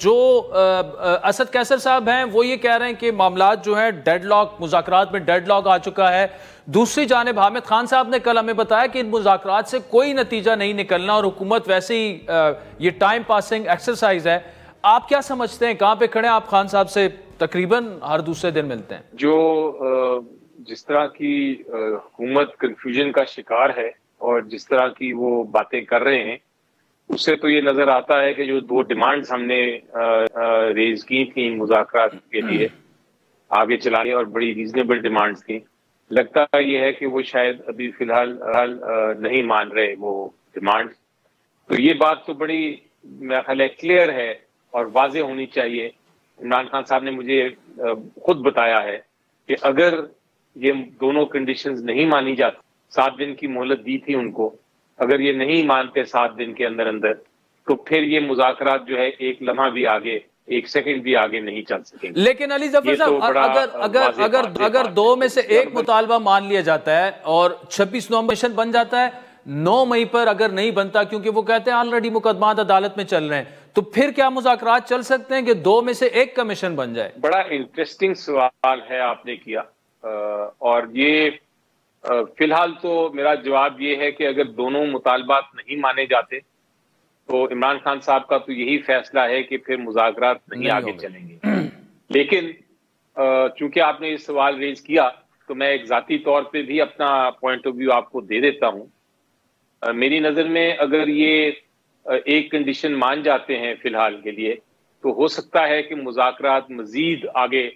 جو اسد قیصر صاحب ہیں وہ یہ کہہ رہے ہیں کہ معاملات جو ہیں ڈیڈ لاک، مذاکرات میں ڈیڈ لاک آ چکا ہے. دوسری جانب حامد خان صاحب نے کل ہمیں بتایا کہ ان مذاکرات سے کوئی نتیجہ نہیں نکلنا اور حکومت ویسے ہی یہ ٹائم پاسنگ ایکسرسائز ہے. آپ کیا سمجھتے ہیں، کہاں پہ کھڑے ہیں آپ؟ خان صاحب سے تقریباً ہر دوسرے دن ملتے ہیں. جو جس طرح کی حکومت کنفیوژن کا شکار ہے اور جس طرح کی وہ باتیں کر رہے ہیں، اس سے تو یہ نظر آتا ہے کہ جو 2 ڈیمانڈز ہم نے ریز کی تھیں مذاکرات کے لیے آگے چلانے، اور بڑی ریزنیبل ڈیمانڈز تھیں، لگتا یہ ہے کہ وہ شاید ابھی فی الحال نہیں مان رہے وہ ڈیمانڈز. تو یہ بات تو بڑی میرا خیال ہے کلیئر ہے اور واضح ہونی چاہیے. عمران خان صاحب نے مجھے خود بتایا ہے کہ اگر یہ دونوں کنڈیشنز نہیں مانی جاتی، 7 دن کی مہلت دی تھی ان کو، اگر یہ نہیں مانتے 7 دن کے اندر اندر، تو پھر یہ مذاکرات جو ہے ایک لمحہ بھی آگے، 1 سیکنڈ بھی آگے نہیں چل سکیں گے. لیکن علی ظفر صاحب اگر 2 میں سے ایک مطالبہ مان لیا جاتا ہے اور 26 نومبر بن جاتا ہے، 9 مئی پر اگر نہیں بنتا، کیونکہ وہ کہتے ہیں آلریڈی مقدمات عدالت میں چل رہے ہیں، تو پھر کیا مذاکرات چل سکتے ہیں کہ 2 میں سے ایک کمیشن بن جائے؟ بڑا انٹرسٹنگ سوال ہے آپ نے کیا، اور یہ فی الحال تو میرا جواب یہ ہے کہ اگر دونوں مطالبات نہیں مانے جاتے تو عمران خان صاحب کا تو یہی فیصلہ ہے کہ پھر مذاکرات نہیں آگے چلیں گے. لیکن چونکہ آپ نے یہ سوال ریز کیا تو میں ایک ذاتی طور پہ بھی اپنا پوائنٹ آف ویو آپ کو دے دیتا ہوں. میری نظر میں اگر یہ ایک کنڈیشن مان جاتے ہیں فی الحال کے لیے، تو ہو سکتا ہے کہ مذاکرات مزید آگے